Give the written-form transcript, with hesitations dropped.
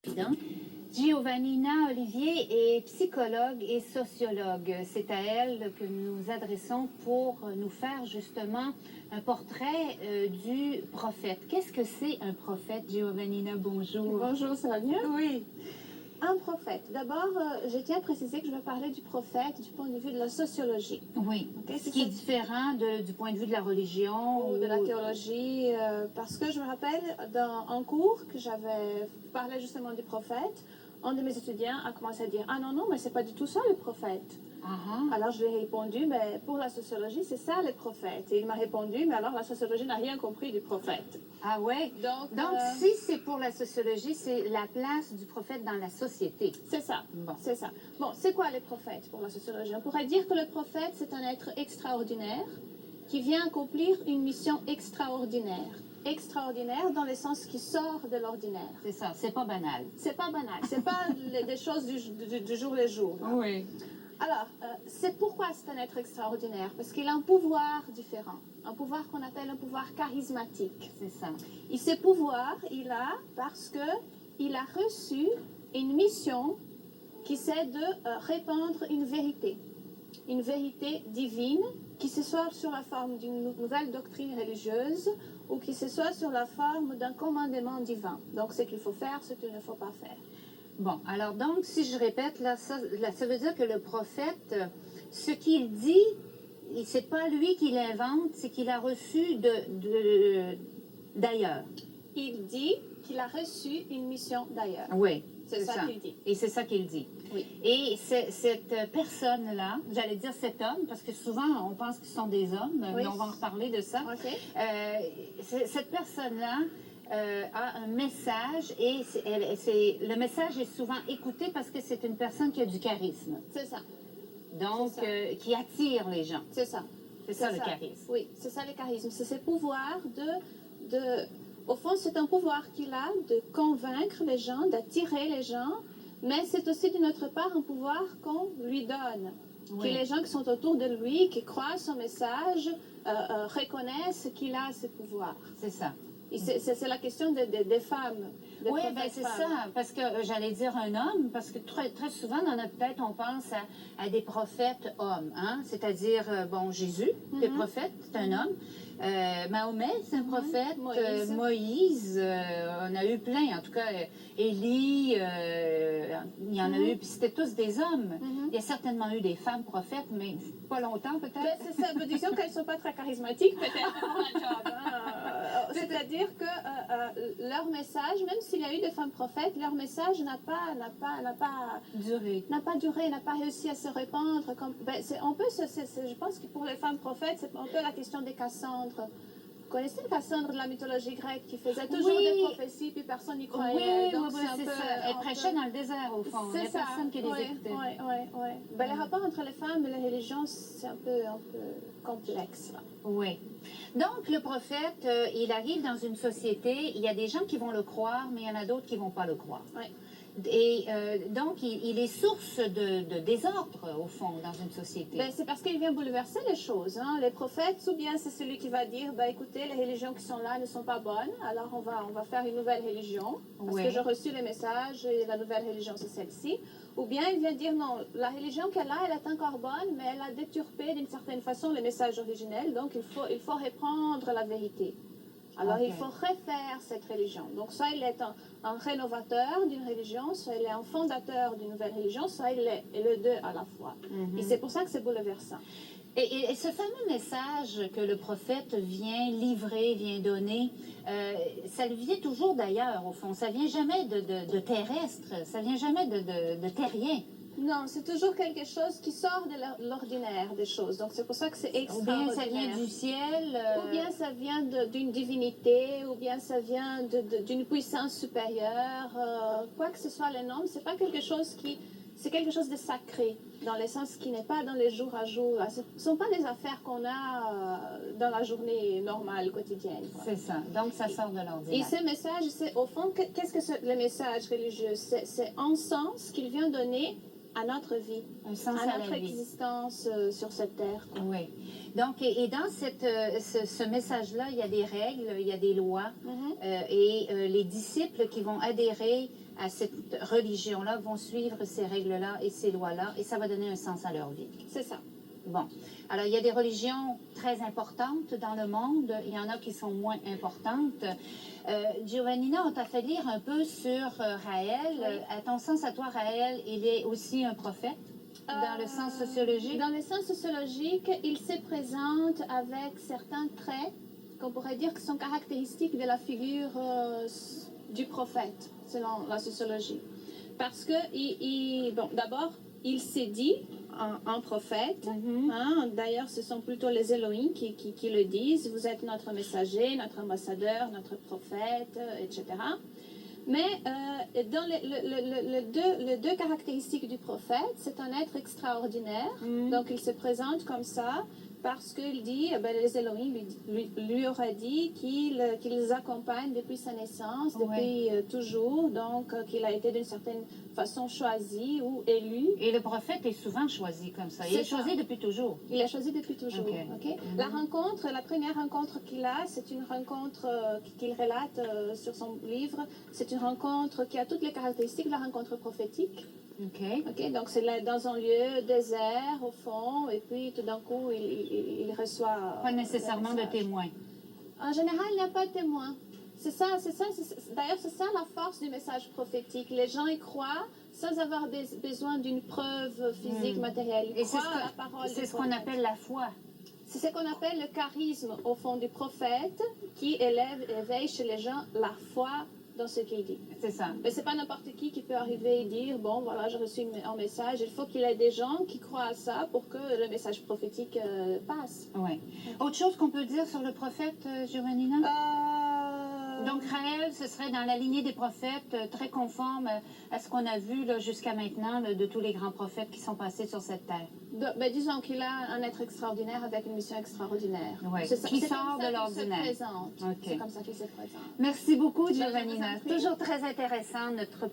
président. Giovannina Olivier est psychologue et sociologue. C'est à elle que nous nous adressons pour nous faire justement un portrait du prophète. Qu'est-ce que c'est un prophète, Giovannina? Bonjour. Bonjour, ça va bien? Oui. Un prophète. D'abord, je tiens à préciser que je vais parler du prophète du point de vue de la sociologie. Oui. Okay? Ce qui est différent du point de vue de la religion ou de la théologie, parce que je me rappelle en cours que j'avais parlé justement du prophète, un de mes étudiants a commencé à dire « Ah non, non, mais c'est pas du tout ça le prophète ». Alors je lui ai répondu, mais pour la sociologie, c'est ça les prophètes. Et il m'a répondu, mais alors la sociologie n'a rien compris du prophète. Ah ouais? Donc si c'est pour la sociologie, c'est la place du prophète dans la société. C'est ça, bon. C'est ça. Bon, c'est quoi les prophètes pour la sociologie? On pourrait dire que le prophète, c'est un être extraordinaire qui vient accomplir une mission extraordinaire. Extraordinaire dans le sens qui sort de l'ordinaire. C'est ça, c'est pas banal. C'est pas banal, c'est pas des choses du jour le jour. Là. Oui. Alors, c'est pourquoi c'est un être extraordinaire, parce qu'il a un pouvoir différent, un pouvoir qu'on appelle un pouvoir charismatique. C'est ça. Et ce pouvoir, il a parce qu'il a reçu une mission qui c'est de répandre une vérité divine, qui se soit sur la forme d'une nouvelle doctrine religieuse ou qui se soit sur la forme d'un commandement divin. Donc, ce qu'il faut faire, ce qu'il ne faut pas faire. Bon, alors donc, si je répète, là, ça veut dire que le prophète, ce qu'il dit, c'est pas lui qui l'invente, c'est qu'il a reçu d'ailleurs. Il dit qu'il a reçu une mission d'ailleurs. Oui, c'est ça qu'il dit. Et c'est ça qu'il dit. Oui. Et cette personne-là, j'allais dire cet homme, parce que souvent on pense que ce sont des hommes, oui. Mais on va en reparler de ça. Okay. Cette personne-là, a un message et le message est souvent écouté parce que c'est une personne qui a du charisme. C'est ça. Donc, qui attire les gens. C'est ça. C'est ça le charisme. Oui, c'est ça le charisme. C'est ce pouvoir au fond, c'est un pouvoir qu'il a de convaincre les gens, d'attirer les gens, mais c'est aussi d'une autre part un pouvoir qu'on lui donne. Oui. Que les gens qui sont autour de lui, qui croient son message, reconnaissent qu'il a ce pouvoir. C'est ça. C'est la question des femmes. Oui, ben c'est ça, parce que j'allais dire un homme, parce que très, très souvent dans notre tête, on pense à des prophètes hommes, hein? C'est-à-dire, bon, Jésus, le prophète, c'est un homme. Mahomet, c'est un prophète. Moïse, on a eu plein, en tout cas, Élie, il y en a eu, puis c'était tous des hommes. Il y a certainement eu des femmes prophètes, mais pas longtemps peut-être. C'est ça, disons qu'elles ne sont pas très charismatiques, peut-être. C'est-à-dire que leur message, même s'il y a eu des femmes prophètes, leur message n'a pas duré, n'a pas réussi à se répandre. Je pense que pour les femmes prophètes, c'est un peu la question des Cassandres. Vous connaissez Cassandre de la mythologie grecque qui faisait toujours des prophéties puis personne n'y croyait. Oui, c'est ça. Elle prêchait dans le désert au fond. Il n'y a personne qui les écoutait. Oui. Ben, les rapports entre les femmes et les religions, c'est un peu complexe. Là. Oui. Donc, le prophète, il arrive dans une société, il y a des gens qui vont le croire, mais il y en a d'autres qui ne vont pas le croire. Oui. Et donc, il est source de désordre, au fond, dans une société. Ben, c'est parce qu'il vient bouleverser les choses. Hein. Les prophètes, ou bien c'est celui qui va dire, ben, écoutez, les religions qui sont là ne sont pas bonnes, alors on va faire une nouvelle religion, parce que j'ai reçu les messages et la nouvelle religion, c'est celle-ci. Ou bien il vient dire, non, la religion qu'elle a, elle est encore bonne, mais elle a déturpé d'une certaine façon le message originel, donc il faut reprendre la vérité. Alors, il faut refaire cette religion. Donc, soit il est un rénovateur d'une religion, soit il est un fondateur d'une nouvelle religion, soit il est les deux à la fois. Et c'est pour ça que c'est bouleversant. Et ce fameux message que le prophète vient livrer, vient donner, ça lui vient toujours d'ailleurs, au fond. Ça vient jamais de terrestre, ça vient jamais de terrien. Non, c'est toujours quelque chose qui sort de l'ordinaire des choses. Donc, c'est pour ça que c'est extraordinaire. Ou bien ça vient du ciel. Ou bien ça vient d'une divinité, ou bien ça vient d'une puissance supérieure. Quoi que ce soit le nom, c'est pas quelque chose qui... C'est quelque chose de sacré, dans le sens qui n'est pas dans les jours à jour. Ce ne sont pas des affaires qu'on a dans la journée normale, quotidienne. C'est ça. Donc, ça sort de l'ordinaire. Et ce message, c'est au fond, qu'est-ce que c'est le message religieux? C'est un sens qu'il vient donner à notre vie, à notre existence sur cette terre. Quoi. Oui. Donc, et dans ce message-là, il y a des règles, il y a des lois, et les disciples qui vont adhérer à cette religion-là vont suivre ces règles-là et ces lois-là, et ça va donner un sens à leur vie. C'est ça. Bon. Alors, il y a des religions très importantes dans le monde. Il y en a qui sont moins importantes. Giovannina, on t'a fait lire un peu sur Raël. Oui. À ton sens, à toi, Raël, il est aussi un prophète dans le sens sociologique? Dans le sens sociologique, il se présente avec certains traits qu'on pourrait dire qui sont caractéristiques de la figure du prophète, selon la sociologie. Parce que, bon, d'abord, il s'est dit un prophète. Hein, d'ailleurs, ce sont plutôt les Elohim qui le disent. Vous êtes notre messager, notre ambassadeur, notre prophète, etc. Mais dans les deux caractéristiques du prophète, c'est un être extraordinaire. Donc, il se présente comme ça parce qu'il dit, les Elohim lui auraient dit qu'il les accompagne depuis sa naissance, depuis toujours, donc qu'il a été d'une certaine façon choisi ou élu. Et le prophète est souvent choisi comme ça. Il est choisi depuis toujours. Il est choisi depuis toujours. Okay. La première rencontre qu'il a, c'est une rencontre qu'il relate sur son livre. C'est une rencontre qui a toutes les caractéristiques de la rencontre prophétique. Donc c'est dans un lieu désert au fond, et puis tout d'un coup il reçoit. Pas nécessairement de témoin. En général, il n'y a pas de témoin. C'est ça. D'ailleurs, c'est ça la force du message prophétique. Les gens y croient sans avoir besoin d'une preuve physique, matérielle. Ils croient à la parole. C'est ce qu'on appelle la foi. C'est ce qu'on appelle le charisme au fond du prophète qui éveille chez les gens la foi dans ce qu'il dit. C'est ça. Mais c'est pas n'importe qui peut arriver et dire, bon, voilà, j'ai reçu un message. Il faut qu'il y ait des gens qui croient à ça pour que le message prophétique passe. Oui. Autre chose qu'on peut dire sur le prophète, Giovannina? Donc, Raël, ce serait dans la lignée des prophètes, très conforme à ce qu'on a vu jusqu'à maintenant de tous les grands prophètes qui sont passés sur cette terre. Disons qu'il a un être extraordinaire avec une mission extraordinaire. Oui, qui sort de l'ordinaire. C'est comme ça qu'il se présente. Merci beaucoup, Giovannina. Toujours très intéressant, notre